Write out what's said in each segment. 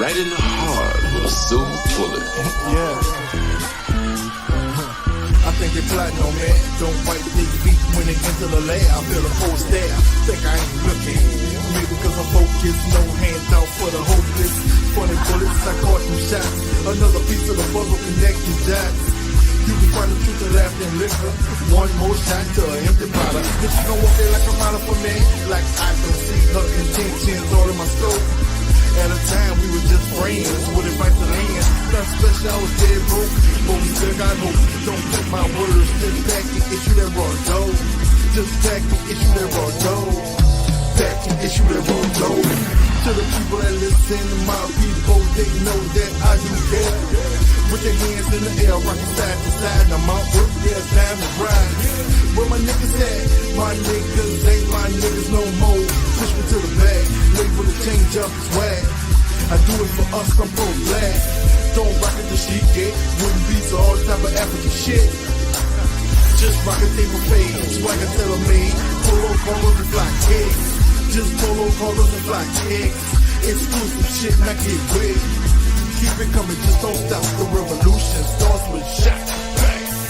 right in the heart was so full of it. Yeah. I think they're plotting on me. Don't wipe their feet when they enter the L.A.R. I feel a cold stare. Think I ain't looking. Maybe because I'm focused. No handout for the hopeless. Funny bullets, I caught them shots. Another piece of the puzzle connecting dots. You can find the truth of laughter and liquor. One more shot to an empty bottle. Bitch, you gon' walk there like a model for me. Like I don't see her intentions all in my scope. At a time we were just friends with advice to land. Nothing special, I was dead broke, but we still got hope. Don't take my words, just back and issue that raw dough. Just back and issue that raw dough. Back and issue that raw dough. To the people that listen to my people, they know that I do care. With their hands in the air, rocking side to side. Now my work, yeah, it's time to ride. Where my niggas at? My niggas ain't my niggas no more. Push me to the back, label to change up its swag. I do it for us, I'm pro-black. Don't rock it the sheet, yeah. Wooden beats or all type of African shit. Just rock a table fade, swagger tailor-made. Polo collars and fly kicks. Just polo collars and fly kicks. Exclusive shit, not get wig. Keep it coming, just don't stop. The revolution starts with shot.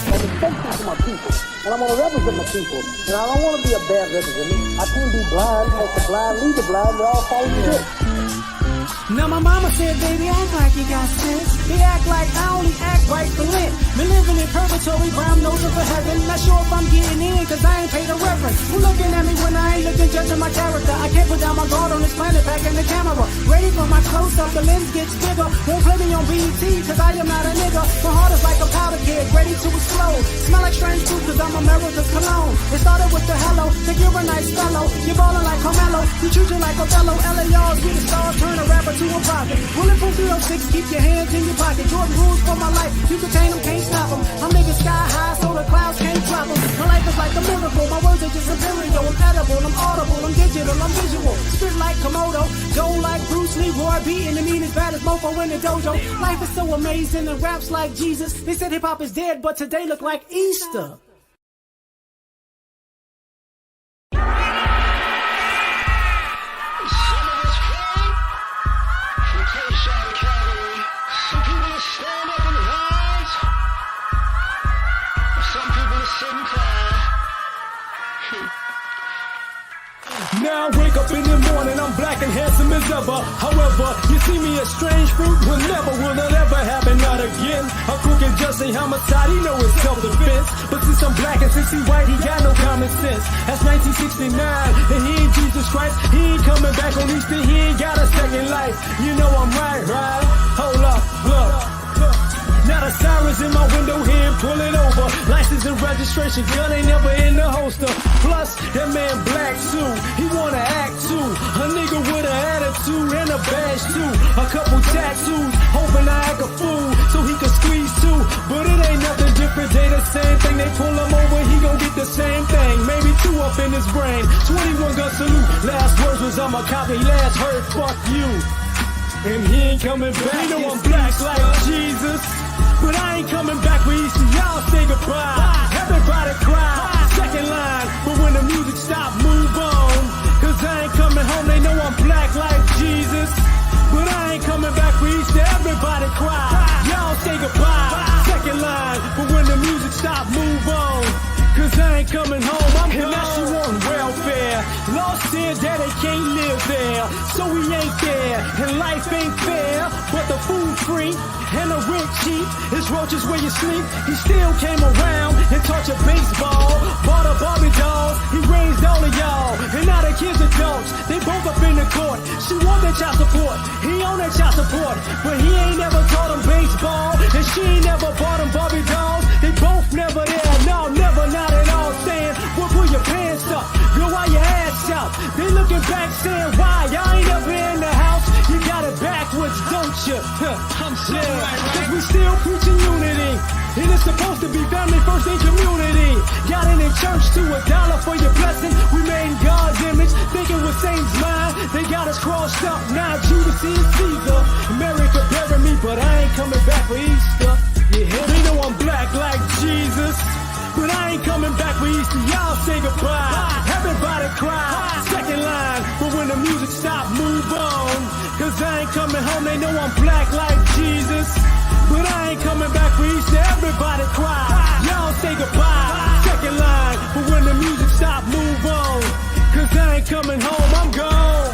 I'm respectful to my people, and I want to represent my people, and I don't want to be a bad representative. I can't be blind, let the blind lead the blind, they all follow the shit. Now my mama said, baby, act like you got sense. They act like I only act right for Lent. Been living in purgatory, brown nosing for heaven. Not sure if I'm getting in, cause I ain't paid a reverence. Who looking at me when I ain't looking, judging my character? I can't put down my guard on this planet, back in the camera. Ready for my close-up, the lens gets bigger. Won't play me on BET, cause I am not a nigga. My heart is like a powder keg, ready to explode. Smell like strange food, cause I'm America's cologne. It started with the hello, think you're a nice fellow. You're ballin' like Carmelo, you treat you like Othello. L.A.R. be the star, turn a rapper to a prophet. Bulletproof 306, keep your hands in your pocket. Jordan rules for my life, you contain them, can't stop them. I'm living sky high, so the clouds can't drop them. My life is like a miracle, my words are just imperial. I'm edible, I'm audible, I'm digital, I'm visual. Spit like Komodo, go like Bruce Lee, Roy B. And the mean as bad as Mofo in the dojo. Life is so amazing and raps like Jesus. They said hip-hop is dead, but today look like Easter. Now I wake up in the morning, I'm black and handsome as ever. However, you see me as strange fruit, will it ever happen, not again. A crook and just a homicide, he know it's self-defense. But since I'm black and since he white, he got no common sense. That's 1969, and he ain't Jesus Christ. He ain't coming back on Easter, he ain't got a second life. You know I'm right? Hold up, look. Now the sirens in my window here and pull it over. License and registration, gun ain't never in the holster. Plus, that man black too, he wanna act too. A nigga with an attitude and a badge too. A couple tattoos, hoping I act a fool so he can squeeze too. But it ain't nothing different, they the same thing. They pull him over, he gon' get the same thing. Maybe 2 up in his brain, 21 gun salute. Last words was I'm a copy, last heard fuck you. And he ain't coming back, you know I'm black like Jesus. But I ain't coming back for Easter, y'all say goodbye. Everybody cry, second line. But when the music stop, move on. Cause I ain't coming home, they know I'm black like Jesus. But I ain't coming back for Easter, everybody cry. Y'all say goodbye, second line. But when the music stop, move on. Cause I ain't coming home, I'm gone. And now she on welfare. Lost said that they can't live there, so we ain't there. And life ain't fair, but the food free and the rent cheap. It's roaches where you sleep. He still came around and taught you baseball. Bought a Barbie doll, he raised all of y'all. And now the kids adults, they both up in the court. She want that child support, he on that child support. But he ain't never taught him baseball, and she ain't never bought him Barbie dolls. They both never there, no, never, not at all. Saying, well, pull your pants up, go while your ass out. They looking back saying, why, y'all ain't ever in the house? You got it backwards, don't you? I'm saying, cause we still preaching unity. And it's supposed to be family first in community. Got it in church to $1 for your blessing. We made in God's image, thinking with Satan's mind. They got us crossed up, now Judas is Caesar. Mary could bury me, but I ain't coming back for Easter. Yeah, they know I'm black like Jesus. But I ain't coming back for Easter, y'all say goodbye. Everybody cry, second line. But when when the music stop, move on. Cause I ain't coming home, they know I'm black like Jesus. But I ain't coming back for each and everybody cry. Y'all say goodbye, second line. But when the music stop, move on. Cause I ain't coming home, I'm gone.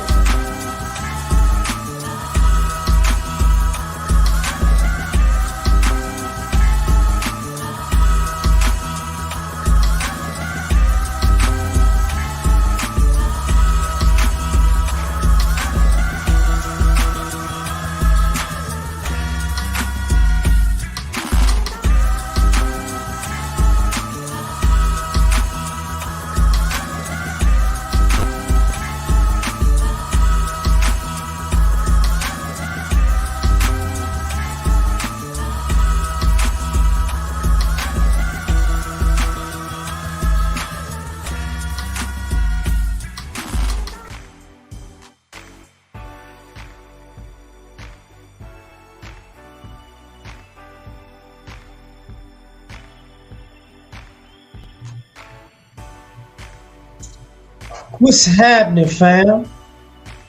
What's happening, fam?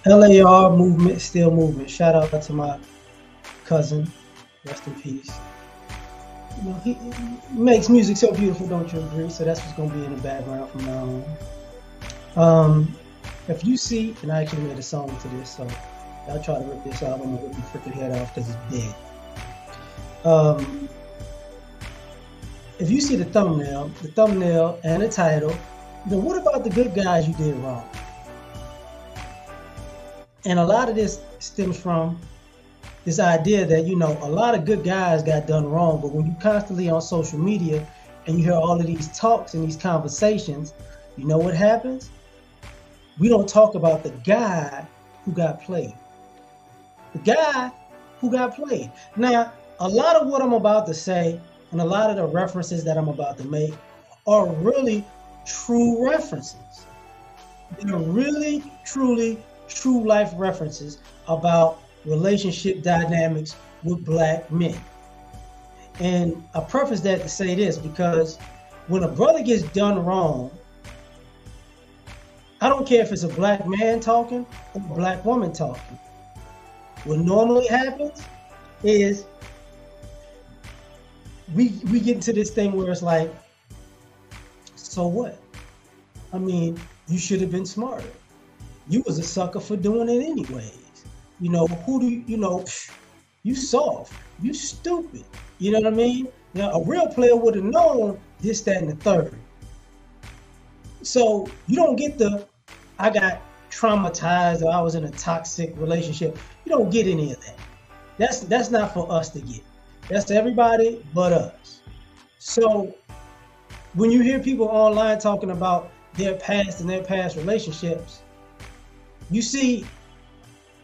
L.A.R. movement, still movement. Shout out to my cousin. Rest in peace. You know, he makes music so beautiful, don't you agree? So that's what's going to be in the background from now on. If you see, and I actually made a song to this, so I'll try to rip this out. I'm going to rip your freaking head off because it's dead. If you see the thumbnail and the title, then what about the good guys you did wrong? And a lot of this stems from this idea that, you know, a lot of good guys got done wrong, but when you constantly on social media and you hear all of these talks and these conversations, you know what happens? We don't talk about the guy who got played. The guy who got played. Now, a lot of what I'm about to say and a lot of the references that I'm about to make are really true references. They're really, truly, true life references about relationship dynamics with black men. And I preface that to say this because when a brother gets done wrong, I don't care if it's a black man talking or a black woman talking. What normally happens is we get into this thing where it's like, so what? I mean, you should have been smarter. You was a sucker for doing it anyways. You know, you soft, you stupid. You know what I mean? Now, a real player would have known this, that, and the third. So you don't get I got traumatized or I was in a toxic relationship. You don't get any of that. That's not for us to get. That's to everybody but us. So when you hear people online talking about their past and their past relationships, you see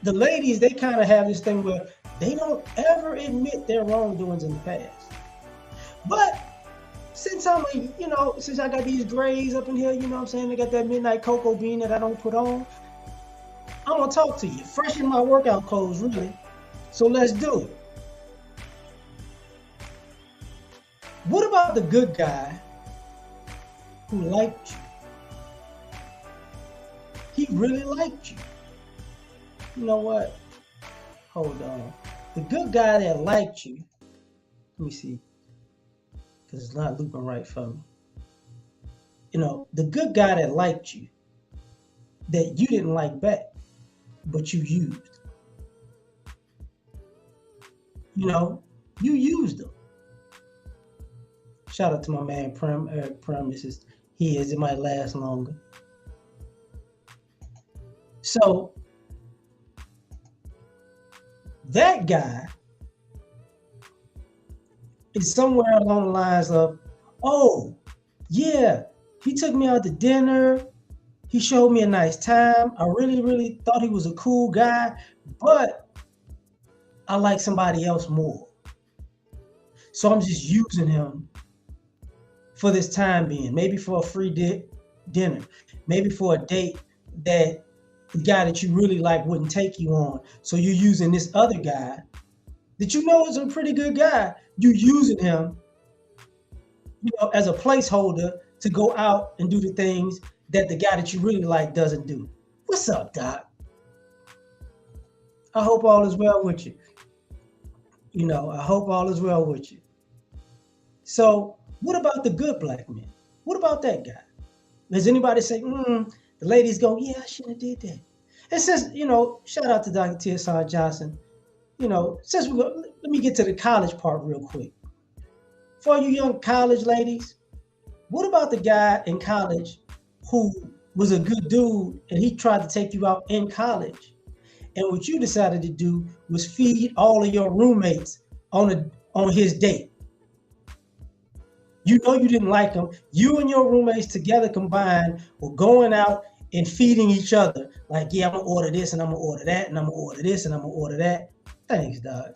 the ladies, they kind of have this thing where they don't ever admit their wrongdoings in the past. But since since I got these grays up in here, you know what I'm saying? I got that midnight cocoa bean that I don't put on. I'm gonna talk to you. Fresh in my workout clothes, really. So let's do it. What about the good guy who liked you? He really liked you. You know what? Hold on. The good guy that liked you, let me see, because it's not looping right for me. You know, the good guy that liked you, that you didn't like back, but you used. You know, you used them. Shout out to my man Prem, Eric Prem. This is his. It might last longer. So that guy is somewhere along the lines of, oh, yeah, he took me out to dinner. He showed me a nice time. I really, really thought he was a cool guy, but I like somebody else more. So I'm just using him for this time being, maybe for a free dinner, maybe for a date that the guy that you really like wouldn't take you on. So you're using this other guy that you know is a pretty good guy. You're using him, you know, as a placeholder to go out and do the things that the guy that you really like doesn't do. What's up, Doc? I hope all is well with you. You know, I hope all is well with you. So, what about the good black men? What about that guy? Does anybody say, the ladies go, yeah, I shouldn't have did that? And since, shout out to Dr. T.S.R. Johnson, since we go, let me get to the college part real quick. For you young college ladies, what about the guy in college who was a good dude and he tried to take you out in college? And what you decided to do was feed all of your roommates on his date. You know you didn't like him. You and your roommates together combined were going out and feeding each other. Like, yeah, I'm gonna order this and I'm gonna order that and I'm gonna order this and I'm gonna order that. Thanks, dog.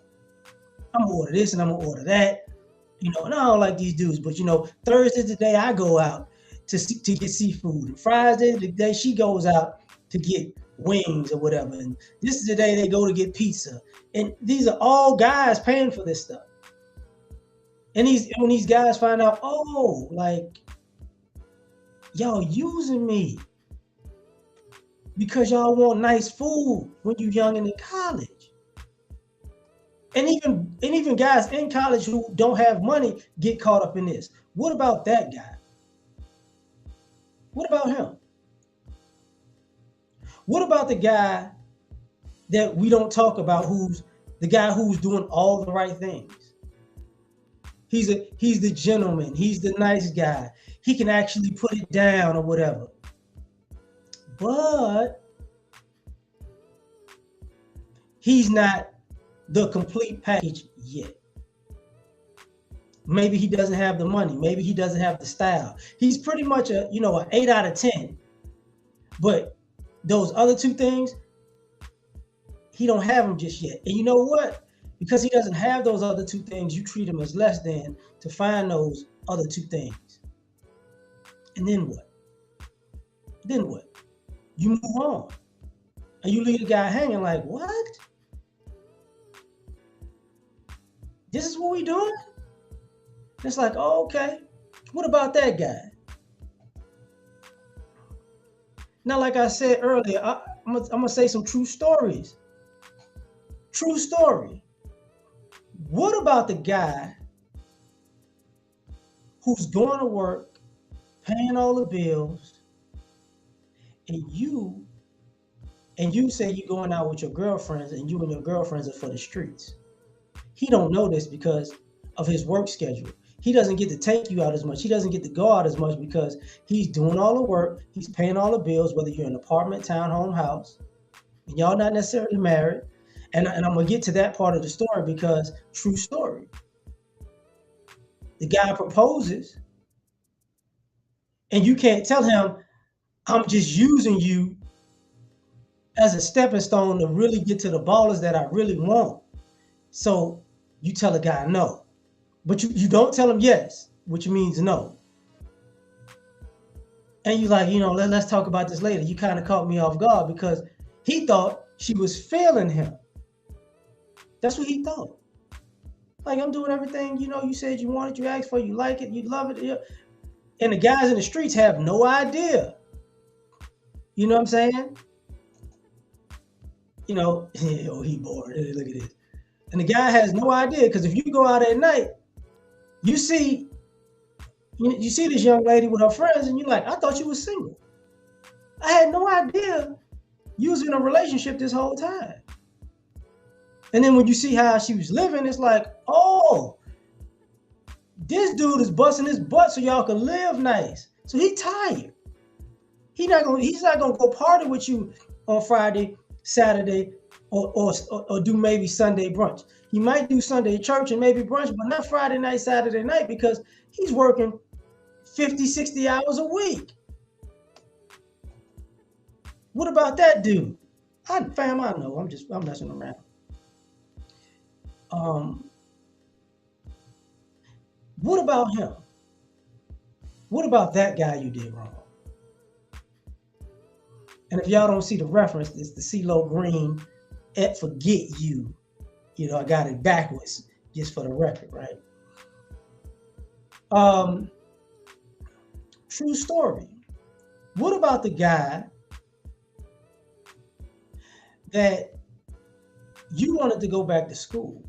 I'm gonna order this and I'm gonna order that. And I don't like these dudes, but Thursday's the day I go out to get seafood. And Friday's the day she goes out to get wings or whatever. And this is the day they go to get pizza. And these are all guys paying for this stuff. And when these guys find out, oh, like, y'all using me because y'all want nice food when you young and in college. And even guys in college who don't have money get caught up in this. What about that guy? What about him? What about the guy that we don't talk about, who's the guy who's doing all the right things? He's the gentleman. He's the nice guy. He can actually put it down or whatever. But he's not the complete package yet. Maybe he doesn't have the money. Maybe he doesn't have the style. He's pretty much an 8 out of 10. But those other two things, he don't have them just yet. And you know what? Because he doesn't have those other two things, you treat him as less than to find those other two things. And then what? Then what? You move on. And you leave the guy hanging like, what? This is what we doing? It's like, oh, okay. What about that guy? Now, like I said earlier, I'm gonna say some true stories. True story. What about the guy who's going to work, paying all the bills, and you say you're going out with your girlfriends and you and your girlfriends are for the streets? He don't know this because of his work schedule. He doesn't get to take you out as much. He doesn't get to go out as much because he's doing all the work. He's paying all the bills, whether you're in an apartment, townhome, house, and y'all not necessarily married. And I'm going to get to that part of the story because true story. The guy proposes and you can't tell him, I'm just using you as a stepping stone to really get to the ballers that I really want. So you tell a guy no. But you don't tell him yes, which means no. And you like, let's talk about this later. You kind of caught me off guard because he thought she was failing him. That's what he thought. Like, I'm doing everything, you said you wanted, you asked for, you like it, you love it. And the guys in the streets have no idea. You know what I'm saying? Oh, he bored. Look at this. And the guy has no idea because if you go out at night, you see this young lady with her friends and you're like, I thought you was single. I had no idea you was in a relationship this whole time. And then when you see how she was living, it's like, oh, this dude is busting his butt so y'all can live nice. So he tired. He's not gonna go party with you on Friday, Saturday, or do maybe Sunday brunch. He might do Sunday church and maybe brunch, but not Friday night, Saturday night, because he's working 50, 60 hours a week. What about that dude? I know. I'm messing around. What about him? What about that guy you did wrong? And if y'all don't see the reference, it's the CeeLo Green at Forget You. I got it backwards just for the record, right? True story. What about the guy that You wanted to go back to school.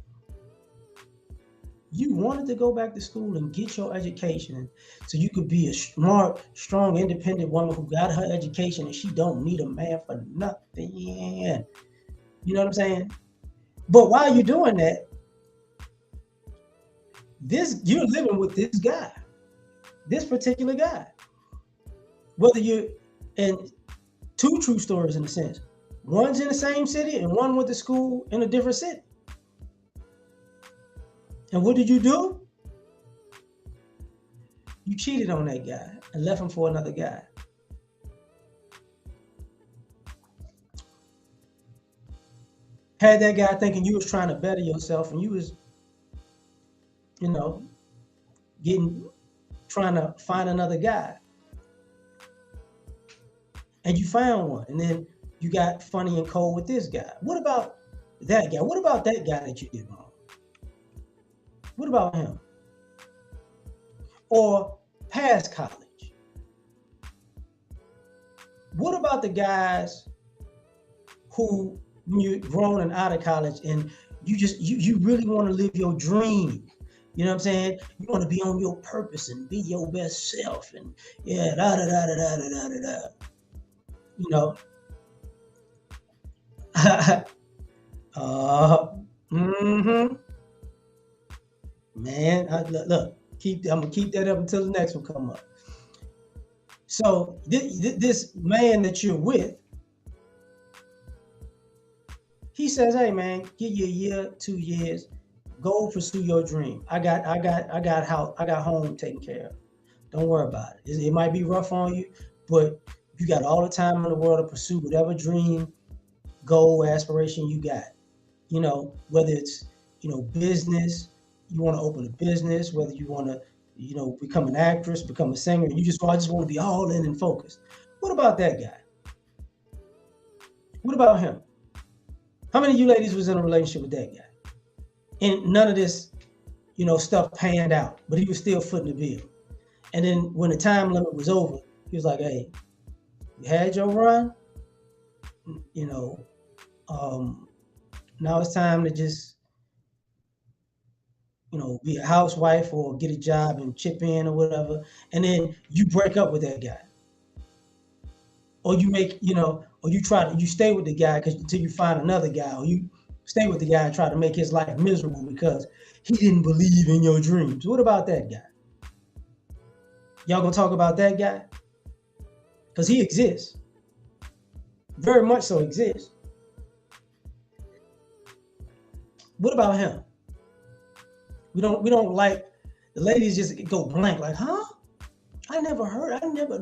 You wanted to go back to school and get your education so you could be a smart, strong, independent woman who got her education and she don't need a man for nothing. You know what I'm saying? But while you're doing that, you're living with this guy, this particular guy. Whether you're in two true stories in a sense. One's in the same city and one went to school in a different city. And what did you do? You cheated on that guy and left him for another guy. Had that guy thinking you was trying to better yourself and you was, trying to find another guy. And you found one. And then you got funny and cold with this guy. What about that guy? What about that guy that you did wrong? What about him? Or past college? What about the guys who, when you're grown and out of college and you really want to live your dream? You know what I'm saying? You want to be on your purpose and be your best self and da-da-da-da-da-da-da-da-da. Man, look, I'm gonna keep that up until the next one come up. So this man that you're with, he says, "Hey man, give you a year, 2 years, go pursue your dream. I got home taken care of. Don't worry about it. It might be rough on you, but you got all the time in the world to pursue whatever dream, goal, aspiration you got. Whether it's business." You want to open a business, whether you want to, become an actress, become a singer, I just want to be all in and focused. What about that guy? What about him? How many of you ladies was in a relationship with that guy? And none of this, stuff panned out, but he was still footing the bill. And then when the time limit was over, he was like, "Hey, you had your run, now it's time to just, be a housewife or get a job and chip in or whatever." And then you break up with that guy. Or you make, or you stay with the guy until you find another guy, or you stay with the guy and try to make his life miserable because he didn't believe in your dreams. What about that guy? Y'all gonna talk about that guy? Because he exists. Very much so exists. What about him? We don't like, the ladies just go blank, like, huh? I never heard, I never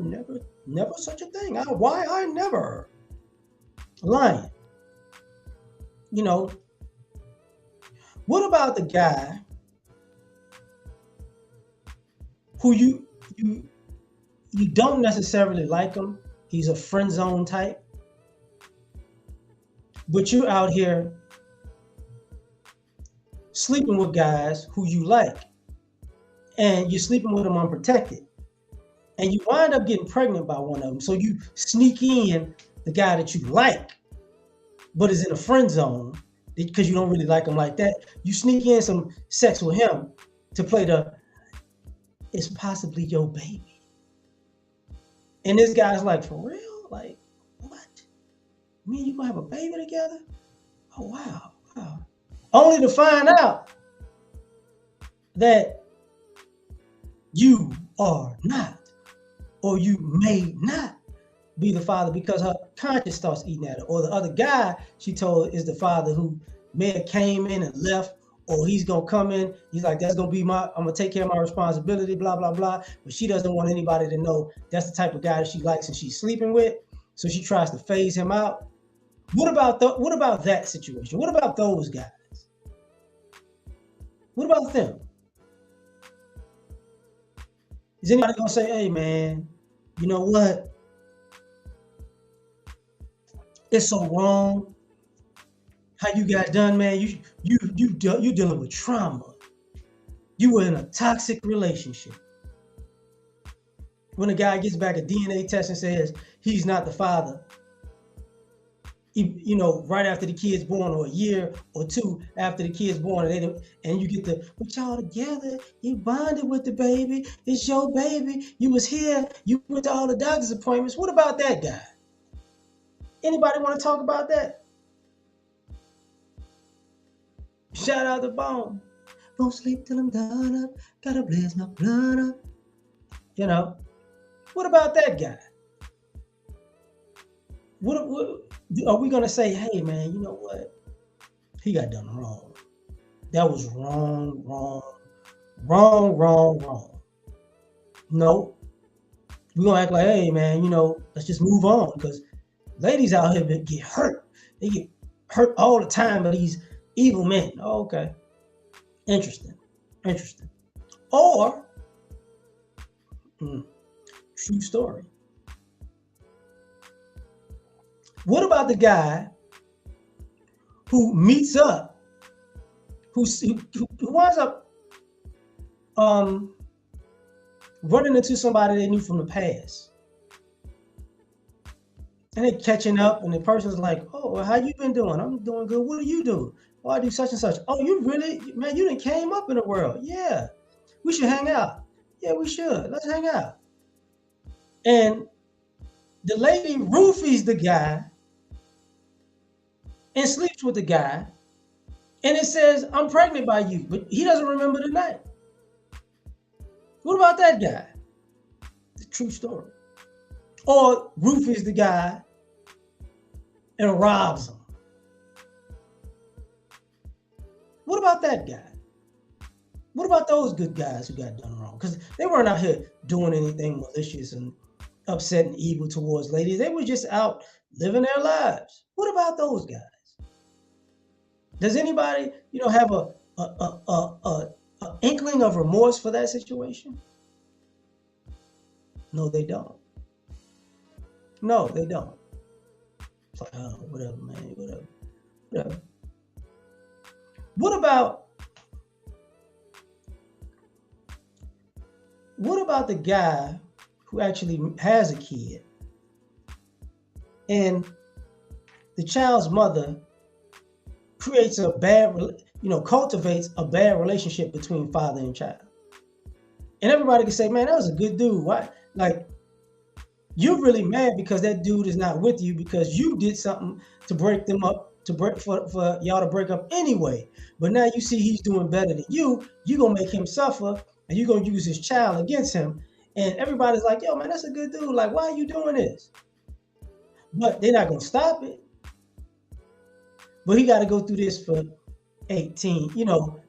such a thing. Why I never heard. Lying. What about the guy who you don't necessarily like him? He's a friend zone type, but you're out here sleeping with guys who you like, and you're sleeping with them unprotected, and you wind up getting pregnant by one of them. So you sneak in the guy that you like, but is in a friend zone because you don't really like him like that. You sneak in some sex with him to play it's possibly your baby. And this guy's like, "For real? Like, what? Me and you gonna have a baby together? Oh, wow. Only to find out that you are not, or you may not be the father, because her conscience starts eating at her. Or the other guy she told is the father who may have came in and left, or he's gonna come in, he's like, I'm gonna take care of my responsibility, blah, blah, blah. But she doesn't want anybody to know that's the type of guy that she likes and she's sleeping with. So she tries to phase him out. What about that situation? What about those guys? What about them? Is anybody gonna say, "Hey man, you know what? It's so wrong how you got done, man. You're dealing with trauma. You were in a toxic relationship." When a guy gets back a DNA test and says he's not the father, you know, right after the kid's born, or a year or two after the kid's born, and you get but y'all together, you bonded with the baby, it's your baby, you was here, you went to all the doctor's appointments. What about that guy? Anybody want to talk about that? Shout out to Bone. Don't sleep till I'm done up, gotta blaze my blood up. You know, what about that guy? What are we gonna say? Hey man, you know what? He got done wrong. That was wrong. No, we're gonna act like, hey man, you know, let's just move on, because ladies out here get hurt. They get hurt all the time by these evil men. Oh, okay, interesting. Or true story. What about the guy who meets up, who winds up running into somebody they knew from the past, and they're catching up, and the person's like, oh, well, how you been doing? I'm doing good. What do you do? Oh, I do such and such. Oh, you really, man, you done came up in the world. Yeah, we should hang out. Yeah, we should. Let's hang out. And the lady roofies the guy and sleeps with the guy, and it says, I'm pregnant by you, but he doesn't remember the night. What about that guy? It's a true story. Or roofies the guy and robs him. What about that guy? What about those good guys who got done wrong? Because they weren't out here doing anything malicious and upset and evil towards ladies. They were just out living their lives. What about those guys? Does anybody, you know, have a inkling of remorse for that situation? No, they don't. No, they don't. It's like, oh, whatever, man, whatever. What about the guy who actually has a kid, and the child's mother creates a bad, cultivates a bad relationship between father and child? And everybody can say, man, that was a good dude. Why? Like, you're really mad because that dude is not with you because you did something to break them up, for y'all to break up anyway. But now you see he's doing better than you. You're going to make him suffer, and you're going to use his child against him. And everybody's like, yo, man, that's a good dude. Like, why are you doing this? But they're not going to stop it. But he got to go through this for 18,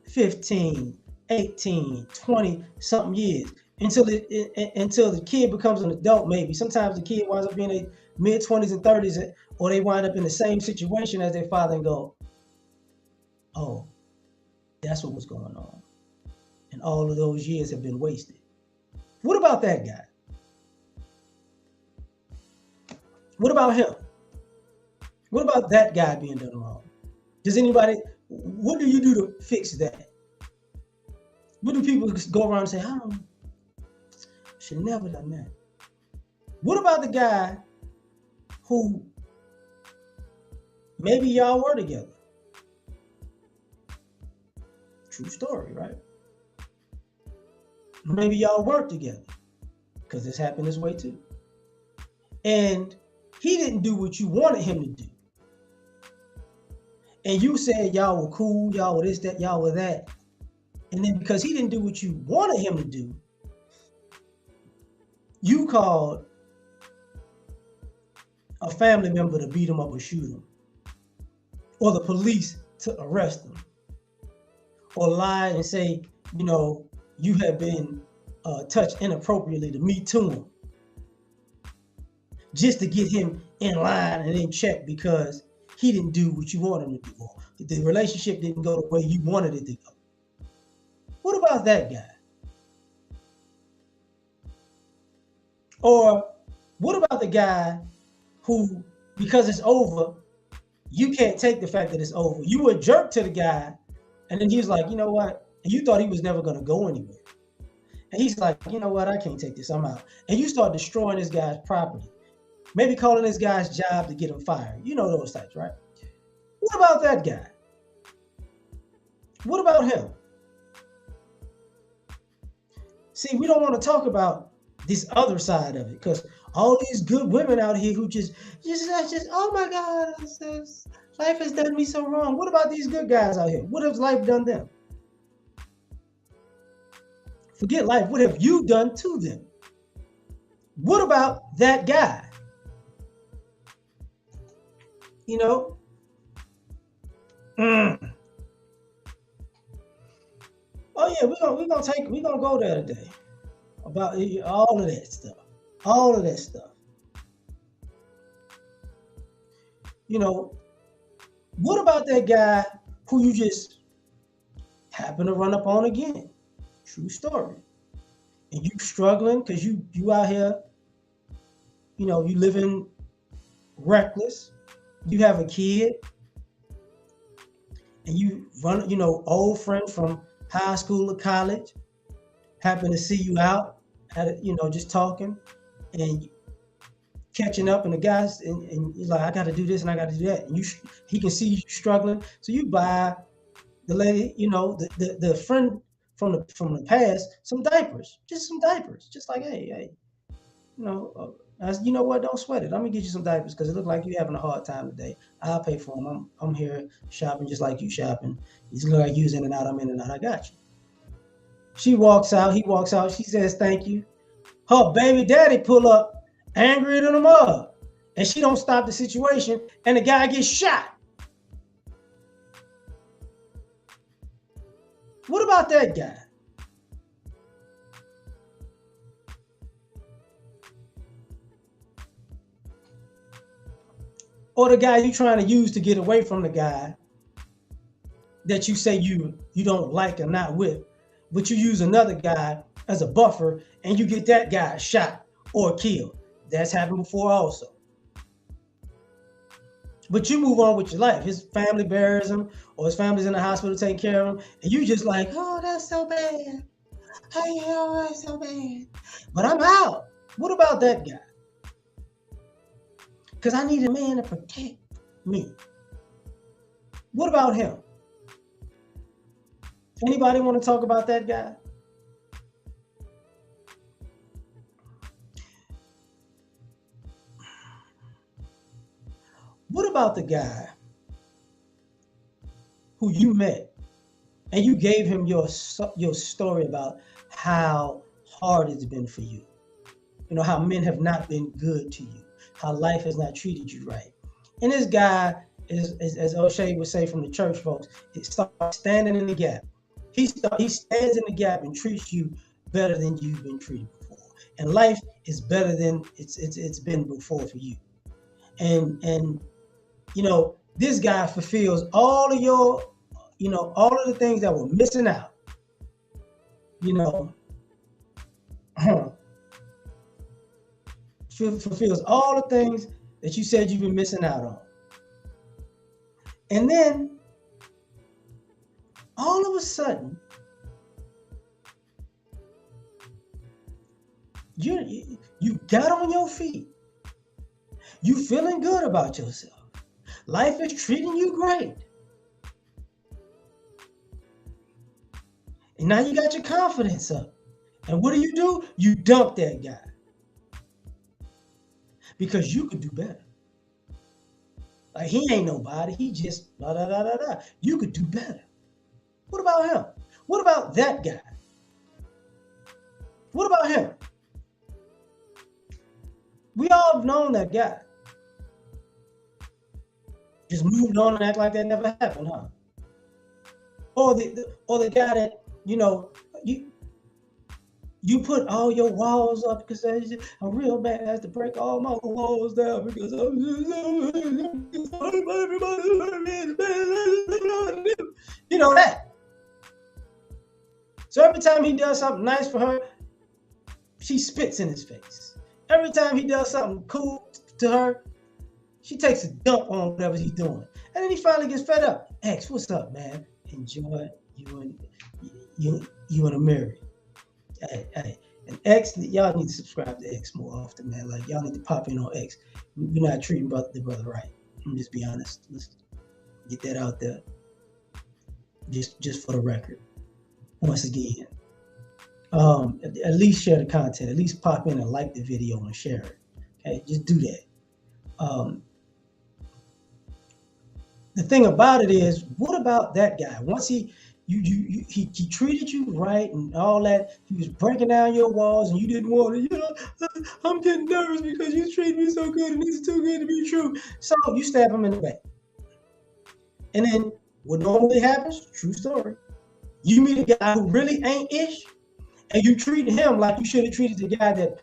15, 18, 20 something years until the kid becomes an adult. Maybe sometimes the kid winds up being in mid 20s and 30s, or they wind up in the same situation as their father and go, oh, that's what was going on. And all of those years have been wasted. What about that guy? What about him? What about that guy being done wrong? What do you do to fix that? What do people go around and say, I should never done that? What about the guy who maybe y'all were together? True story, right? Maybe y'all worked together, because this happened this way too. And he didn't do what you wanted him to do. And you said y'all were cool, y'all were this, that, y'all were that. And then because he didn't do what you wanted him to do, you called a family member to beat him up or shoot him, or the police to arrest him, or lie and say, you have been touched inappropriately to me to him, just to get him in line and in check because he didn't do what you wanted him to do. The relationship didn't go the way you wanted it to go. What about that guy? Or what about the guy who, because it's over, you can't take the fact that it's over. You were a jerk to the guy, and then he was like, you know what? And you thought he was never going to go anywhere. And he's like, you know what? I can't take this. I'm out. And you start destroying this guy's property. Maybe calling this guy's job to get him fired. You know those types, right? What about that guy? What about him? See, we don't want to talk about this other side of it because all these good women out here who just oh my God, life has done me so wrong. What about these good guys out here? What has life done them? Forget life. What have you done to them? What about that guy? You know? Oh yeah, we're gonna go there today about all of that stuff. All of that stuff. You know, what about that guy who you just happen to run up on again? True story. And you struggling because you out here, you know, you living reckless. You have a kid, and you run, you know, old friend from high school or college happen to see you out at, you know, just talking and catching up, and the guys and he's like, I got to do this and I got to do that, and he can see you struggling, so you buy the lady, you know, the friend from the past some diapers, just like, hey, you know, you know what, don't sweat it, I'm gonna get you some diapers because it looks like you're having a hard time today. I'll pay for them. I'm here shopping just like you shopping. You look like you's in and out, I'm in and out, I got you. She walks out, he walks out, she says thank you. Her baby daddy pull up angrier than a mug, and she don't stop the situation, and the guy gets shot. What about that guy? Or the guy you trying to use to get away from the guy that you say you don't like or not with, but you use another guy as a buffer and you get that guy shot or killed. That's happened before also. But you move on with your life. His family buries him, or his family's in the hospital taking care of him, and you just like, oh, that's so bad. Oh, that's so bad. But I'm out. What about that guy? Because I need a man to protect me. What about him? Anybody want to talk about that guy? What about the guy who you met and you gave him your story about how hard it's been for you? You know, how men have not been good to you, how life has not treated you right. And this guy is, as O'Shea would say from the church folks, it starts standing in the gap. He stands in the gap and treats you better than you've been treated before. And life is better than it's been before for you. And you know, this guy fulfills all of your, you know, all of the things that were missing out. You know, fulfills all the things that you said you've been missing out on. And then all of a sudden, you got on your feet. You feeling good about yourself. Life is treating you great. And now you got your confidence up. And what do? You dump that guy. Because you could do better. Like, he ain't nobody. He just blah, blah, blah, blah, blah. You could do better. What about him? What about that guy? What about him? We all have known that guy. Just moved on and act like that never happened, huh? Or the guy that, you know, you put all your walls up because I'm real bad. I have to break all my walls down because I'm you know that. So every time he does something nice for her, she spits in his face. Every time he does something cool to her, she takes a dump on whatever he's doing. And then he finally gets fed up. X, what's up, man? Enjoy you and Amiri. Hey, And X, y'all need to subscribe to X more often, man. Like y'all need to pop in on X. We're not treating the brother right. I'm just be honest. Let's get that out there. Just for the record. Once again. At least share the content. At least pop in and like the video and share it. Okay, just do that. The thing about it is, what about that guy? Once he treated you right and all that, he was breaking down your walls and you didn't want it. You know, I'm getting nervous because you treat me so good and it's too good to be true. So you stab him in the back. And then what normally happens, true story, you meet a guy who really ain't ish, and you treat him like you should have treated the guy that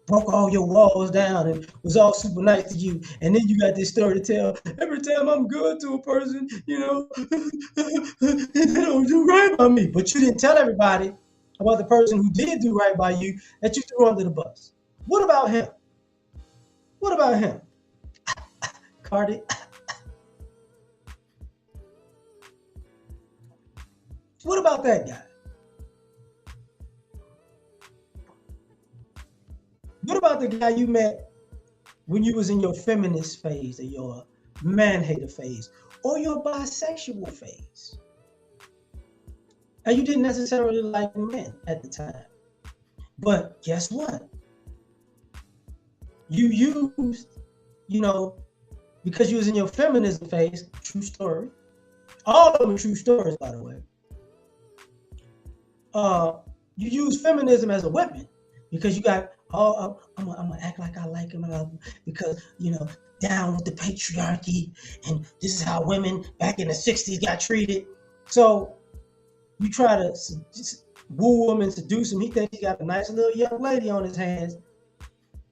broke all your walls down and was all super nice to you. And then you got this story to tell. Every time I'm good to a person, you know, they don't do right by me. But you didn't tell everybody about the person who did do right by you that you threw under the bus. What about him? What about him? Cardi. What about that guy? What about the guy you met when you was in your feminist phase or your man-hater phase or your bisexual phase? And you didn't necessarily like men at the time. But guess what? You used, you know, because you was in your feminism phase, true story. All of them are true stories, by the way. You use feminism as a weapon because you got, I'm gonna act like I like him because, you know, down with the patriarchy, and this is how women back in the 60s got treated. So you try to woo him and seduce him. He thinks he got a nice little young lady on his hands,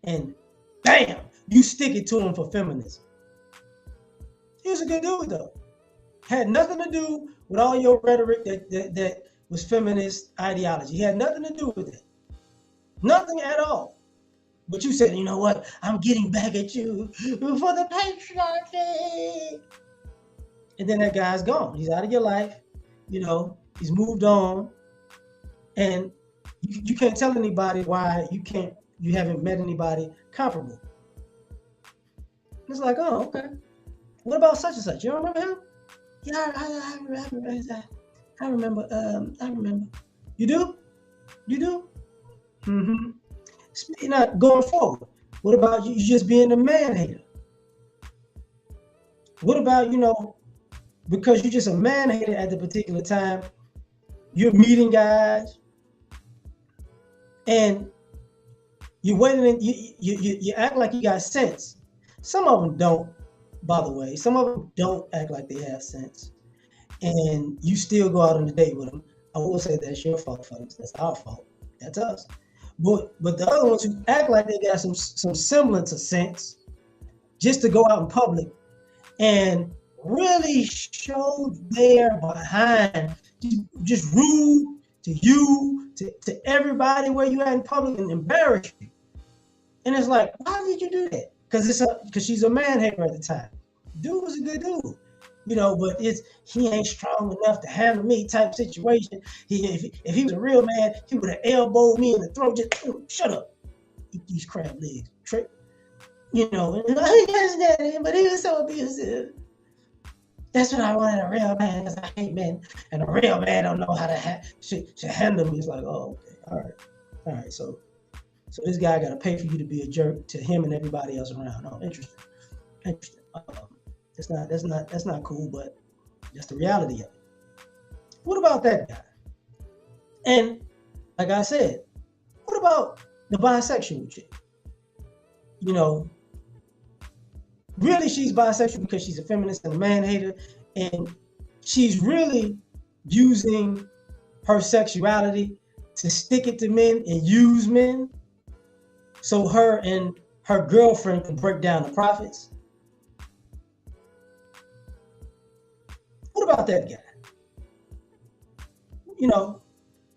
and bam, you stick it to him for feminism. He was a good dude though. Had nothing to do with all your rhetoric that was feminist ideology. He had nothing to do with it. Nothing at all. But you said, you know what? I'm getting back at you for the patriarchy. And then that guy's gone. He's out of your life. You know, he's moved on. And you can't tell anybody why you haven't met anybody comparable. It's like, oh, okay. What about such and such? You don't remember him? Yeah, I remember. You do? You do? Mm-hmm. Not going forward. What about you just being a man hater? What about, you know, because you're just a man hater at the particular time, you're meeting guys and you're waiting and you act like you got sense. Some of them don't, by the way. Some of them don't act like they have sense. And you still go out on a date with them. I will say that's your fault, folks. That's our fault. That's us. But the other ones who act like they got some semblance of sense just to go out in public and really show their behind, just rude to you, to everybody where you at in public and embarrass you. And it's like, why did you do that? Because she's a man hater at the time. Dude was a good dude. You know, but he ain't strong enough to handle me type situation. If he was a real man, he would have elbowed me in the throat. Just shut up, eat these crab legs, trick. You know, but he was so abusive. That's what I wanted, a real man, because I hate men, and a real man don't know how to should handle me. It's like, oh, okay, all right. So this guy got to pay for you to be a jerk to him and everybody else around. Oh, interesting. That's not cool, but that's the reality of it. What about that guy? And like I said, what about the bisexual chick? You know, really she's bisexual because she's a feminist and a man hater, and she's really using her sexuality to stick it to men and use men so her and her girlfriend can break down the profits. What about that guy? You know,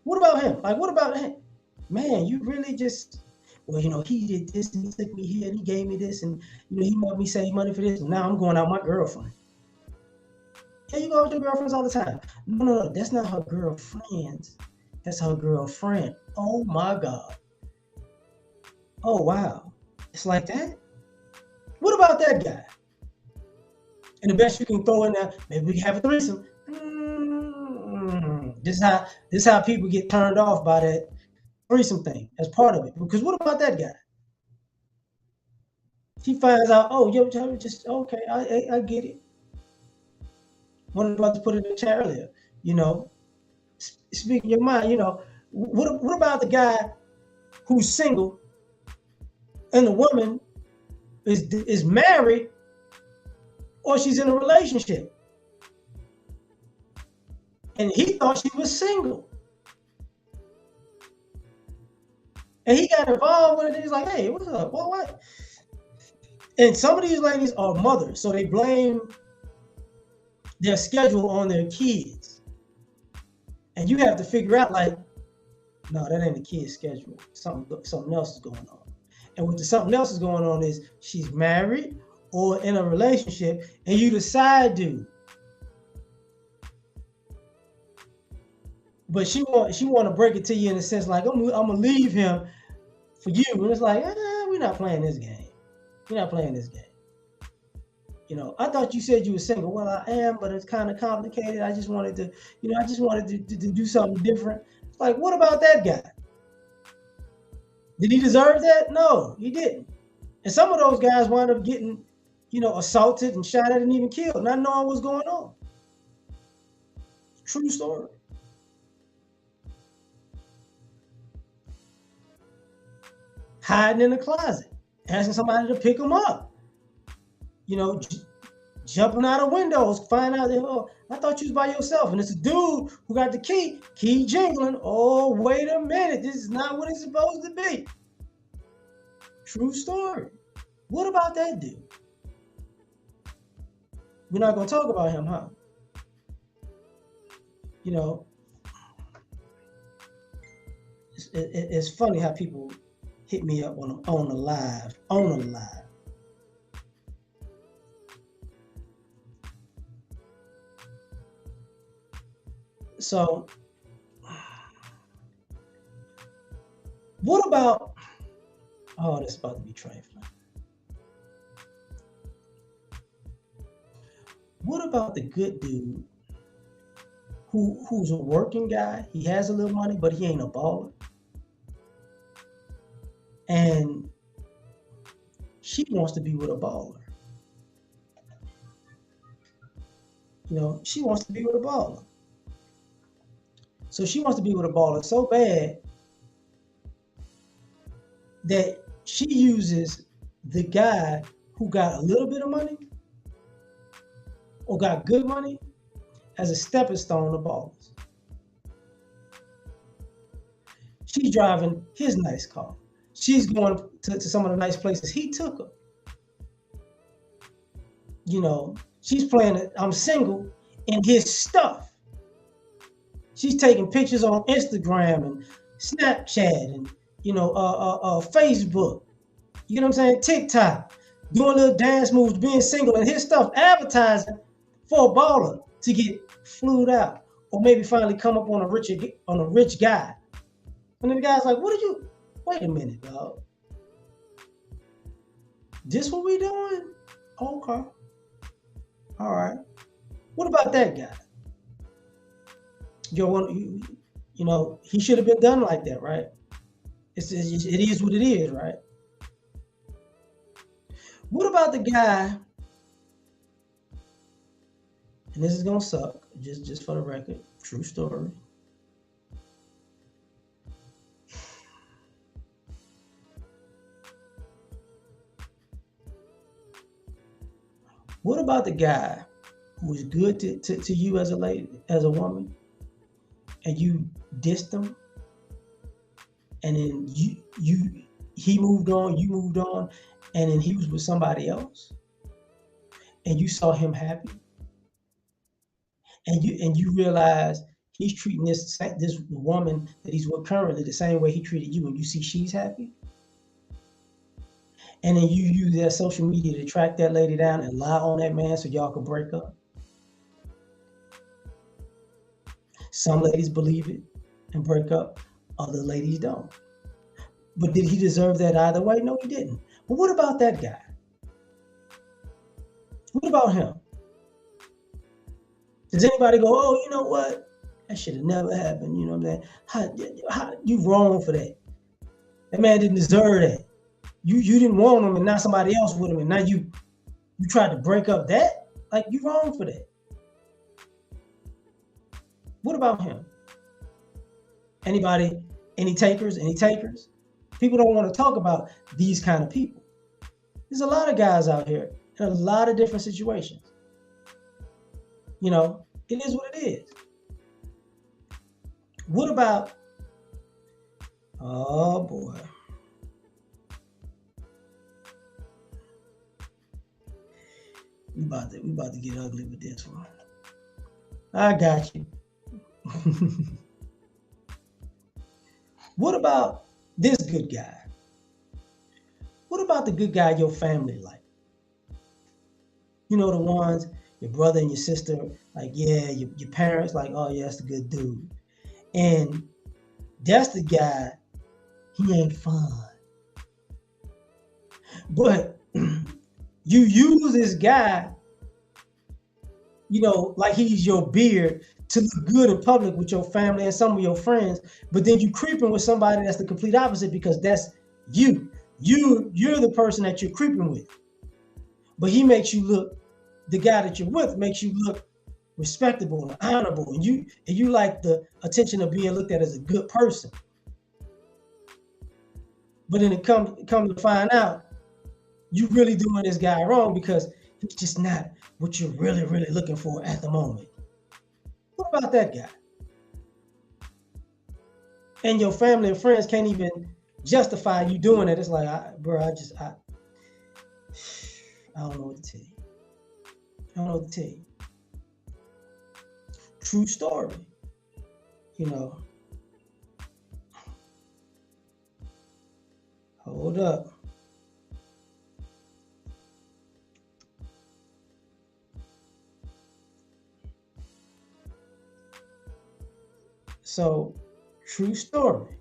what about him? Like, what about him? Man, you really just, well, you know, he did this and he took me here and he gave me this and, you know, he made me save money for this and now I'm going out with my girlfriend. Yeah, you go out with your girlfriends all the time. No, that's not her girlfriends. That's her girlfriend. Oh my God. Oh wow. It's like that? What about that guy? And the best you can throw in there, maybe we can have a threesome. This is how people get turned off by that threesome thing as part of it. Because what about that guy? He finds out, oh, yo, just okay, I get it. One of the brothers put it in the chat earlier. You know, speaking your mind. You know, what about the guy who's single and the woman is married or she's in a relationship, and he thought she was single, and he got involved with it. He's like, hey, what's up? What? And some of these ladies are mothers, so they blame their schedule on their kids. And you have to figure out, like, no, that ain't the kid's schedule. Something else is going on. And what the something else is going on is she's married or in a relationship, and you the side dude. But she want to break it to you in a sense like, I'm gonna leave him for you. And it's like, we're not playing this game. We're not playing this game. You know, I thought you said you were single. Well, I am, but it's kind of complicated. I just wanted to, to do something different. It's like, what about that guy? Did he deserve that? No, he didn't. And some of those guys wind up getting, assaulted and shot at and even killed, not knowing what's going on. True story. Hiding in the closet, asking somebody to pick them up. Jumping out of windows, find out that, oh, I thought you was by yourself. And it's a dude who got the key jingling. Oh, wait a minute. This is not what it's supposed to be. True story. What about that dude? We're not going to talk about him, huh? It's funny how people hit me up when I'm on a live. So, what about, oh, this is about to be trifling. What about the good dude who's a working guy? He has a little money, but he ain't a baller. And she wants to be with a baller. She wants to be with a baller. So she wants to be with a baller so bad that she uses the guy who got a little bit of money or got good money as a stepping stone to ballers. She's driving his nice car. She's going to some of the nice places he took her. She's playing I'm single in his stuff. She's taking pictures on Instagram and Snapchat and, Facebook. You know what I'm saying? TikTok. Doing little dance moves, being single and his stuff, advertising for a baller to get flued out. Or maybe finally come up on a rich guy. And then the guy's like, wait a minute, dog. This what we doing? Okay. All right. What about that guy? He should have been done like that, right? It is what it is, right? What about the guy, and this is gonna suck, just for the record, true story. What about the guy who is good to you as a lady, as a woman, and you dissed him, and then he moved on, you moved on, and then he was with somebody else, and you saw him happy, and you realize he's treating this woman that he's with currently the same way he treated you, and you see she's happy, and then you use their social media to track that lady down and lie on that man so y'all can break up. Some ladies believe it, and break up. Other ladies don't. But did he deserve that either way? No, he didn't. But what about that guy? What about him? Does anybody go, oh, you know what? That should have never happened. You know what I'm saying? How you wrong for that? That man didn't deserve that. You didn't want him, and now somebody else with him, and now you tried to break up that? Like, you wrong for that. What about him? Anybody? Any takers? Any takers? People don't want to talk about these kind of people. There's a lot of guys out here in a lot of different situations. You know, it is what it is. What about, oh boy. We about to get ugly with this one. I got you. What about this good guy? What about the good guy your family like? You know, the ones, your brother and your sister, like, yeah, your parents, like, oh yeah, that's a good dude. And that's the guy, he ain't fun. But you use this guy, you know, like he's your beard to look good in public with your family and some of your friends, but then you creeping with somebody that's the complete opposite because that's you. You're the person that you're creeping with. But he makes you look, the guy that you're with makes you look respectable and honorable, and you like the attention of being looked at as a good person. But then it comes to find out, you really doing this guy wrong because he's just not what you're really, really looking for at the moment. What about that guy? And your family and friends can't even justify you doing it. It's like, I don't know what to tell you. I don't know what to tell you. True story. You know. Hold up. So, true story.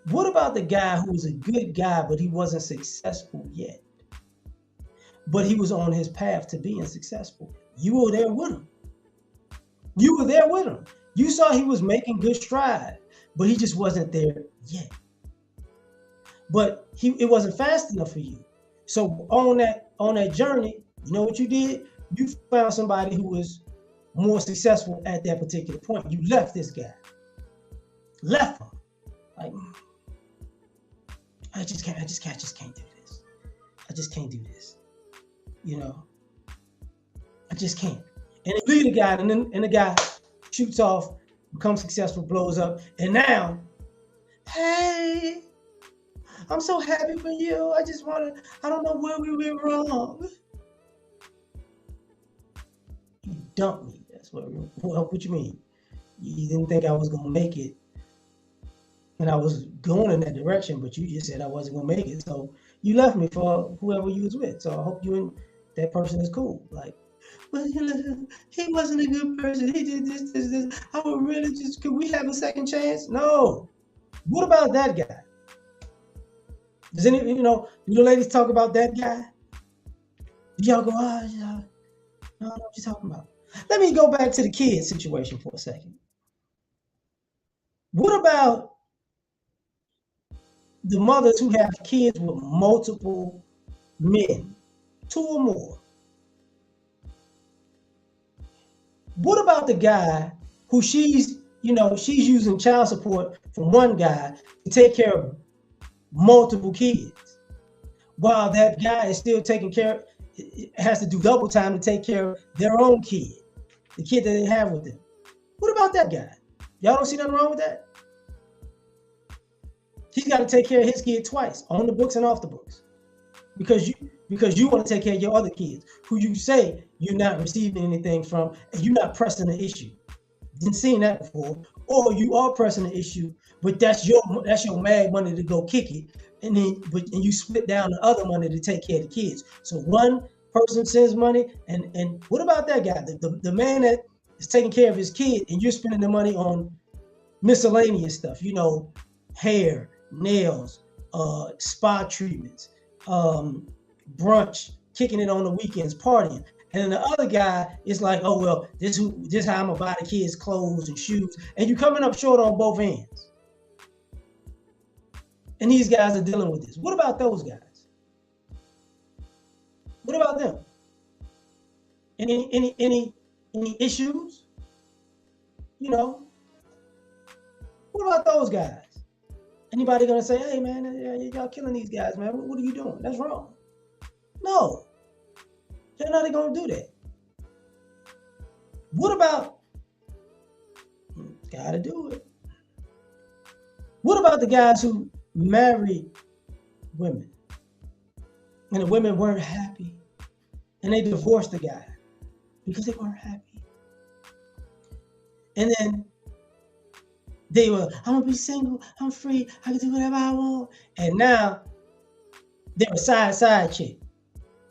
What about the guy who was a good guy, but he wasn't successful yet? But he was on his path to being successful. You were there with him. You were there with him. You saw he was making good strides, but he just wasn't there yet. But it wasn't fast enough for you. So on that journey, you know what you did? You found somebody who was more successful at that particular point. You left this guy. Left him. Like, I just can't do this. I just can't do this. You know, I just can't. And you leave the guy, and the guy shoots off, becomes successful, blows up, and now, hey, I'm so happy for you. I don't know where we went wrong. You dumped me. That's what you mean? You didn't think I was gonna make it. And I was going in that direction, but you just said I wasn't gonna make it. So you left me for whoever you was with. So I hope you and that person is cool. Like, well, he wasn't a good person. He did this. I would really could we have a second chance? No. What about that guy? Does any, do the ladies talk about that guy? Do y'all go, yeah. No, what you talking about? Let me go back to the kid situation for a second. What about the mothers who have kids with multiple men, 2 or more? What about the guy who she's using child support from one guy to take care of multiple kids, while that guy is still has to do double time to take care of their own kid, the kid that they have with them? What about that guy? Y'all don't see nothing wrong with that? He's got to take care of his kid twice, on the books and off the books, because you want to take care of your other kids who you say you're not receiving anything from, and you're not pressing the issue. Didn't seen that before. Or you are pressing the issue, but that's your mad money to go kick it, and you split down the other money to take care of the kids. So one person sends money, and what about that guy? The man that is taking care of his kid, and you're spending the money on miscellaneous stuff, hair, nails, spa treatments, brunch, kicking it on the weekends, partying. And then the other guy is like, oh well, this how I'm gonna buy the kids clothes and shoes, and you're coming up short on both ends. And these guys are dealing with this. What about those guys? What about them? Any issues? What about those guys? Anybody gonna say, hey man, y'all killing these guys, man? What are you doing? That's wrong. No. They're not gonna do that. What about, gotta do it. What about the guys who married women and the women weren't happy and they divorced the guy because they weren't happy? And then they were, I'm gonna be single, I'm free, I can do whatever I want. And now they're a side chick.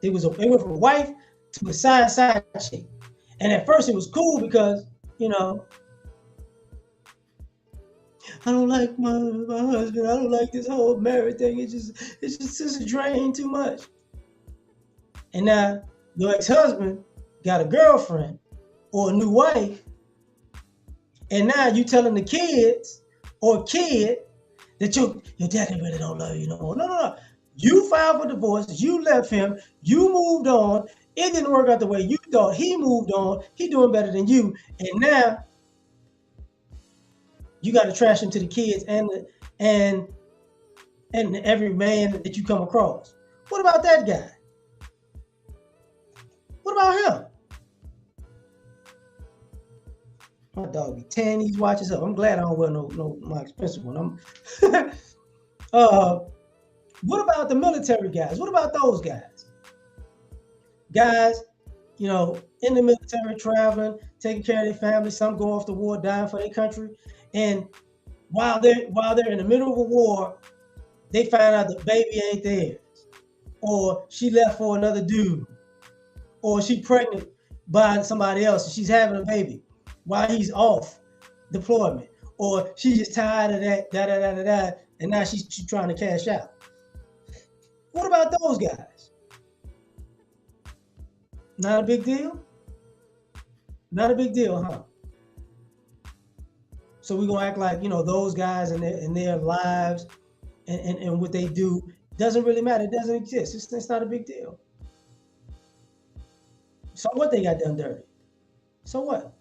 They went from a wife to a side chick. And at first it was cool because, I don't like my husband. I don't like this whole marriage thing. It's just a drain too much. And now your ex-husband got a girlfriend or a new wife. And now you telling the kids or kid that your daddy really don't love you no more. No. You filed for divorce. You left him. You moved on. It didn't work out the way you thought. He moved on. He doing better than you. And now you got to trash him to the kids and every man that you come across. What about that guy? What about him? My dog be tearing these watches up. I'm glad I don't wear no my expensive one. What about the military guys? What about those guys? Guys, in the military, traveling, taking care of their family. Some go off to war, dying for their country. And while they're in the middle of a war, they find out the baby ain't theirs, or she left for another dude, or she pregnant by somebody else and she's having a baby while he's off deployment, or she's just tired of that, and now she's trying to cash out. What about those guys? Not a big deal? Not a big deal, huh? So we're gonna act like, those guys and their lives and what they do doesn't really matter. It doesn't exist. It's not a big deal. So what, they got done dirty? So what?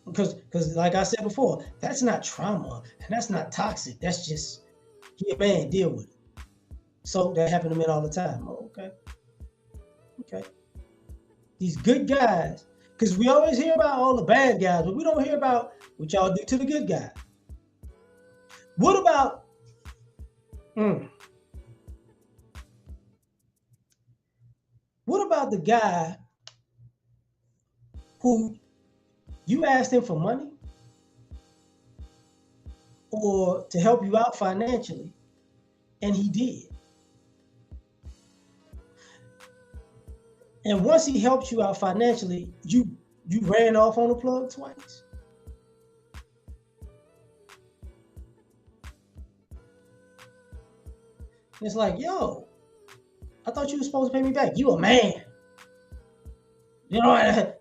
Because like I said before, that's not trauma and that's not toxic. That's just, he a man, deal with it. So that happened to men all the time. Oh, okay. These good guys, because we always hear about all the bad guys, but we don't hear about what y'all do to the good guys. What about what about the guy who you asked him for money or to help you out financially, and he did? And once he helped you out financially, you ran off on the plug twice. It's like, yo, I thought you were supposed to pay me back. You a man. Yeah.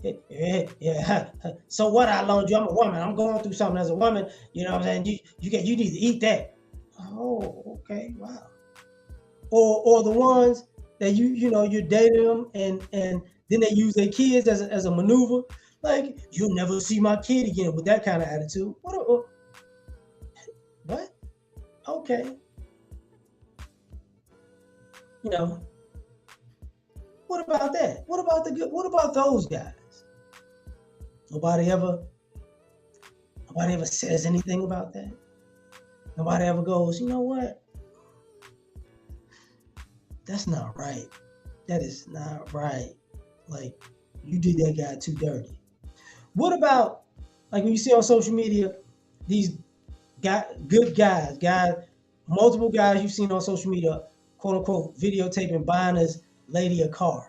So what, I loaned you? I'm a woman. I'm going through something as a woman. You know what I'm saying? You need to eat that. Oh, okay, wow. Or the ones that you're dating them and then they use their kids as a maneuver. Like, you'll never see my kid again with that kind of attitude. What? Okay. What about that? What about those guys? Nobody ever says anything about that. Nobody ever goes, you know what? That's not right. That is not right. Like, you did that guy too dirty. What about, like, when you see on social media, these good guys, multiple guys you've seen on social media, quote unquote, videotaping, buying us lady a car.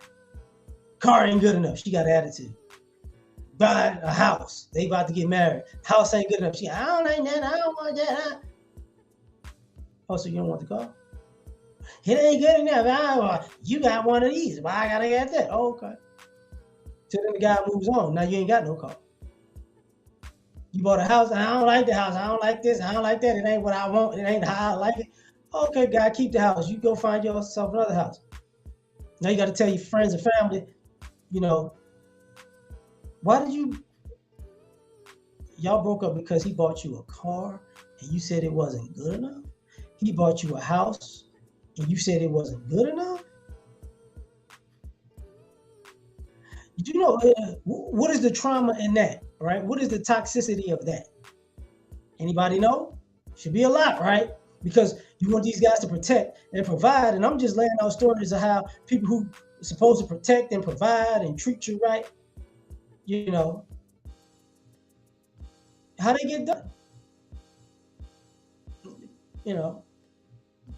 Car ain't good enough. She got attitude. Buy a house. They about to get married. House ain't good enough. She, I don't like that. I don't want that. Oh, so you don't want the car? It ain't good enough. You got one of these. Why I gotta get that? Oh, okay. So then the guy moves on. Now you ain't got no car. You bought a house. I don't like the house. I don't like this. I don't like that. It ain't what I want. It ain't how I like it. Okay, guy, keep the house. You go find yourself another house. Now you got to tell your friends and family, you know, why did y'all broke up because he bought you a car and you said it wasn't good enough? He bought you a house and you said it wasn't good enough? You know, what is the trauma in that, right? What is the toxicity of that? Anybody know? Should be a lot, right? Because you want these guys to protect and provide, and I'm just laying out stories of how people who are supposed to protect and provide and treat you right, you know, how they get done. You know,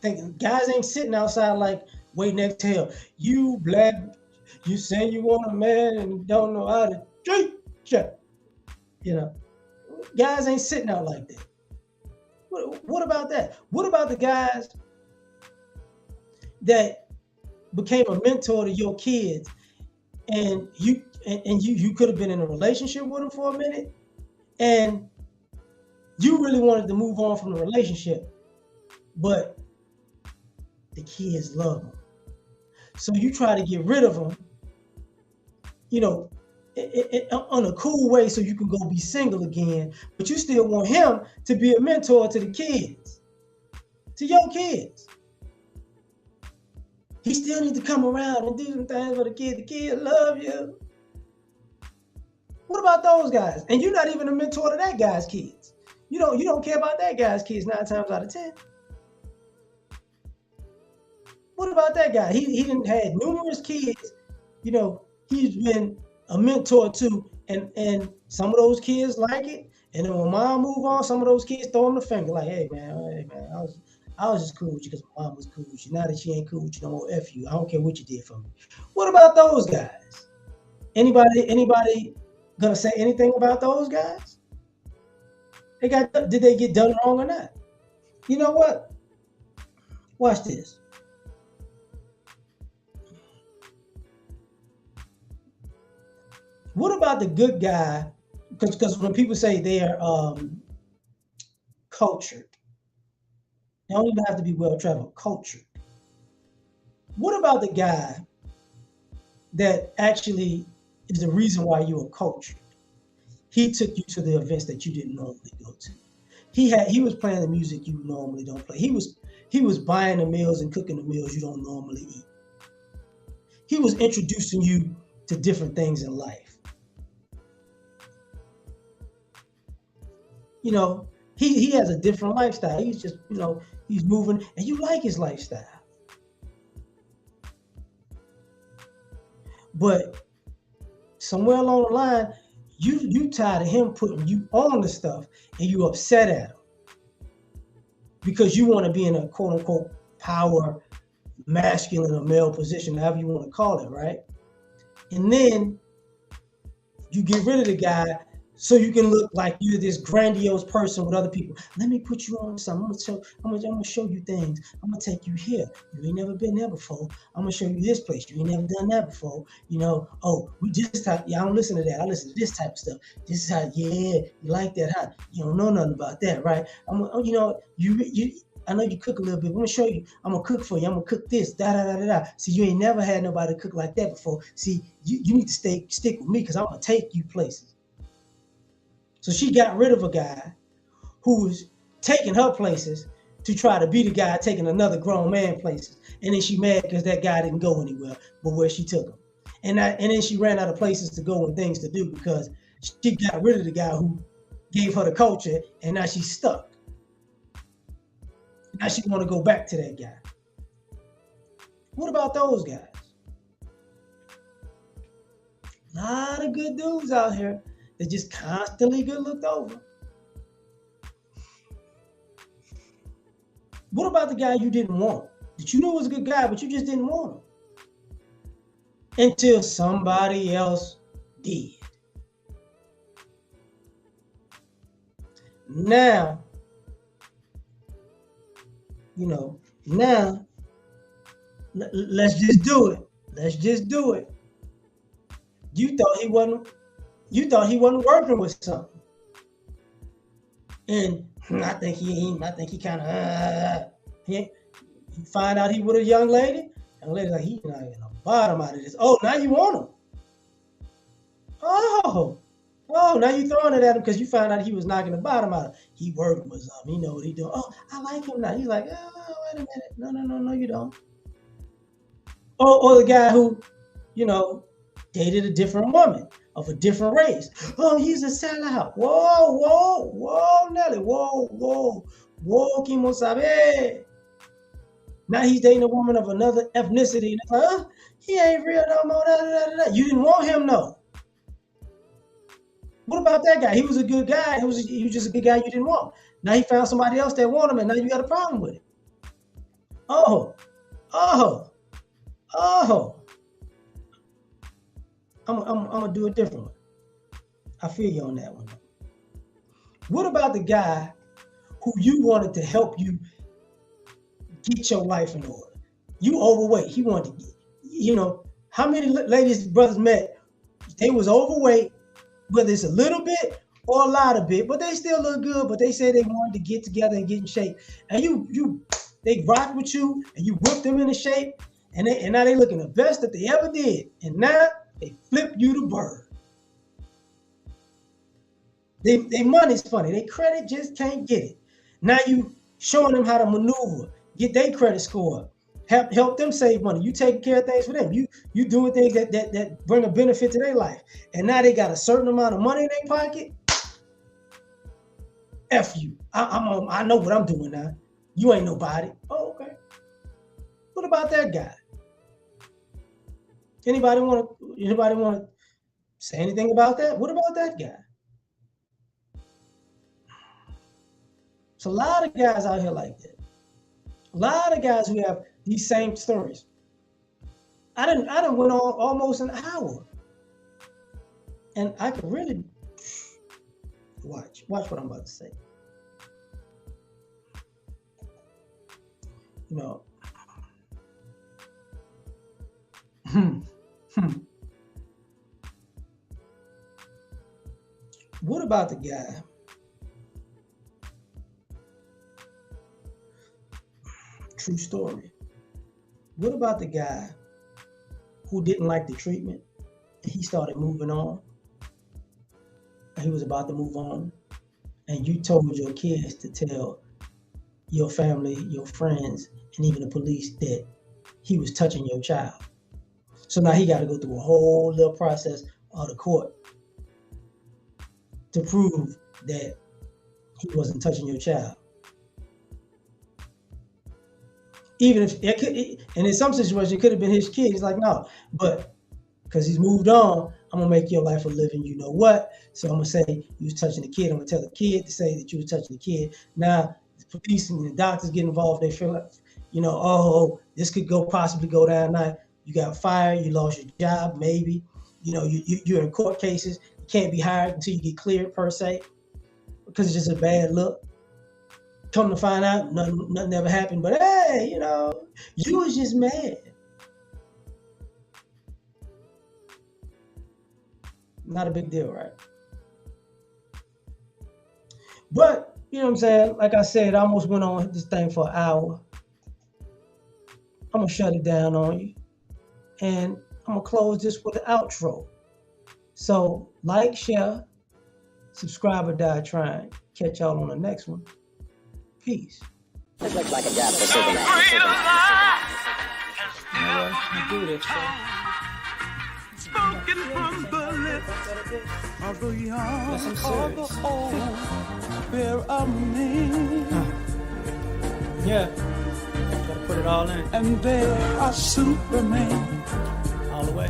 think guys ain't sitting outside like waiting to exhale. You black, you say you want a man and you don't know how to treat you. You know, guys ain't sitting out like that. What about that? What about the guys that became a mentor to your kids and you could have been in a relationship with them for a minute and you really wanted to move on from the relationship, but the kids love them. So you try to get rid of them, you know, on a cool way so you can go be single again, but you still want him to be a mentor to the kids, to your kids. He still needs to come around and do some things for the kids. The kids love you. What about those guys? And you're not even a mentor to that guy's kids. You don't care about that guy's kids 9 times out of 10. What about that guy? He didn't had numerous kids, you know, he's been a mentor to, and some of those kids like it. And then when mom move on, some of those kids throw him the finger like, hey man, I was just cool with you because my mom was cool with you. Now that she ain't cool with you, no more F you. I don't care what you did for me. What about those guys? Anybody gonna say anything about those guys? Did they get done wrong or not? You know what? Watch this. What about the good guy? Because when people say they are cultured, they don't even have to be well-traveled, cultured. What about the guy that actually is the reason why you are cultured? He took you to the events that you didn't normally go to. He was playing the music you normally don't play. He was buying the meals and cooking the meals you don't normally eat. He was introducing you to different things in life. You know, he has a different lifestyle. He's just, you know, he's moving and you like his lifestyle. But somewhere along the line, you tired of him putting you on the stuff and you upset at him because you want to be in a quote unquote power, masculine or male position, however you want to call it, right? And then you get rid of the guy so you can look like you're this grandiose person with other people. Let me put you on something. I'm gonna show you things. I'm gonna take you here. You ain't never been there before. I'm gonna show you this place. You ain't never done that before. You know, oh, we this type. Yeah, I don't listen to that. I listen to this type of stuff. This is how. Yeah, you like that, huh? You don't know nothing about that, right? You know, you. I know you cook a little bit. I'm gonna show you. I'm gonna cook for you. I'm gonna cook this. Da da da da da. See, you ain't never had nobody cook like that before. See, you need to stick with me because I'm gonna take you places. So she got rid of a guy who was taking her places to try to be the guy taking another grown man places. And then she mad because that guy didn't go anywhere but where she took him. And then she ran out of places to go and things to do because she got rid of the guy who gave her the culture and now she's stuck. Now she want to go back to that guy. What about those guys? A lot of good dudes out here that just constantly get looked over. What about the guy you didn't want? That you knew was a good guy, but you just didn't want him? until somebody else did. Now, now let's just do it. Let's just do it. You thought he wasn't working with something. And I think he kind of he find out he with a young lady, and the lady's like, he's not getting the bottom out of this. Oh, now you want him. Oh, now you throwing it at him because you found out he was knocking the bottom out of it. He working with something. He know what he doing. Oh, I like him now. He's like, oh, wait a minute. No, you don't. Or the guy who, dated a different woman of a different race. Oh, he's a sellout. Whoa, Nelly. Whoa, Kimo Sabe. Now he's dating a woman of another ethnicity. And it's like, oh, he ain't real no more. You didn't want him, no. What about that guy? He was a good guy. He was just a good guy you didn't want. Now he found somebody else that wanted him, and now you got a problem with it. Oh. I'm gonna do it differently. I feel you on that one. What about the guy who you wanted to help you get your life in order? You overweight. He wanted to get, how many ladies brothers met? They was overweight, whether it's a little bit or a lot of bit, but they still look good. But they said they wanted to get together and get in shape, and they rocked with you, and you whipped them into shape, and now they looking the best that they ever did, and now they flip you the bird. They money's funny. They credit just can't get it. Now you showing them how to maneuver, get their credit score, help them save money. You taking care of things for them. You doing things that bring a benefit to their life. And now they got a certain amount of money in their pocket. F you. I know what I'm doing now. You ain't nobody. Oh, okay. What about that guy? Anybody want to say anything about that? What about that guy? There's a lot of guys out here like that. A lot of guys who have these same stories. I done went on almost an hour, and I could really watch what I'm about to say. What about the guy true story? What about the guy who didn't like the treatment and he started moving on? And he was about to move on, and you told your kids to tell your family, your friends, and even the police that he was touching your child. So now he got to go through a whole little process of the court to prove that he wasn't touching your child. Even if it could, and in some situations it could have been his kid. He's like, no, but because he's moved on, I'm gonna make your life a living. You know what? So I'm gonna say you was touching the kid. I'm gonna tell the kid to say that you was touching the kid. Now the police and the doctors get involved. They feel like, this could possibly go down. Now you got fired. You lost your job. Maybe, you're in court cases. You can't be hired until you get cleared per se, because it's just a bad look. Come to find out, nothing ever happened. But hey, you was just mad. Not a big deal, right? But, you know what I'm saying? Like I said, I almost went on this thing for an hour. I'm going to shut it down on you. And I'm going to close this with an outro. So, like, share, subscribe or die trying. Catch y'all on the next one. Peace. This looks like a job for Superman. Do this, Spoken from the lips of the young or the old, there are many. Yeah. Gotta put it all in. And there are Supermen. All the way.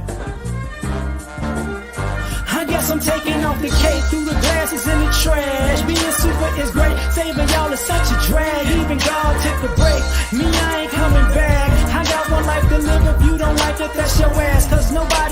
I guess I'm taking off the cake through the glasses in the trash. Being super is great, saving y'all is such a drag. Even God took a break, me I ain't coming back. I got one life to live, if you don't like it, that's your ass. Cause nobody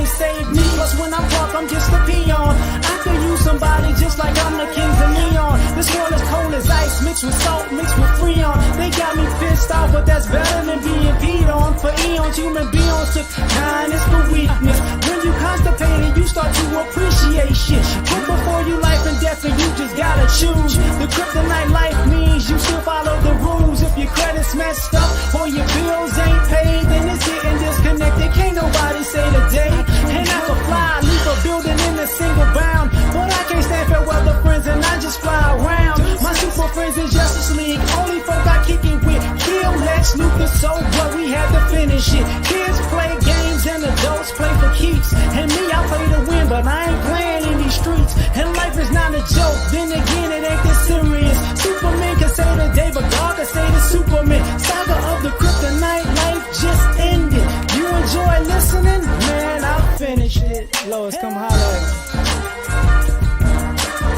mixed with salt, mixed with Freon. They got me pissed off, but that's better than being peed on. For eons, human beings took kindness for weakness. When you constipated, you start to appreciate shit. Put before you life and death, and you just gotta choose. The kryptonite life means you still follow the rules. If your credit's messed up or your bills ain't paid, then it's getting disconnected. Can't nobody say the day. And I can fly, leave a building in a single bound, but I can't stand farewell to friends and I just fly around. My super friends in Justice League, only folk I kick it with. Kill Lex Luthor, so what, we had to finish it. Kids play games and adults play for keeps. And me, I play to win, but I ain't playing in these streets. And life is not a joke, then again it ain't this serious. Superman can say the day, but God can say the Superman. Saga of the kryptonite, life just ended. You enjoy listening? Man, I finished it. Lois, come holler at me.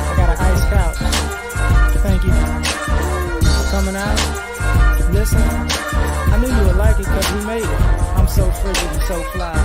I got an ice couch. Thank you for coming out, listening. I knew you would like it because we made it. I'm so frigid and so fly.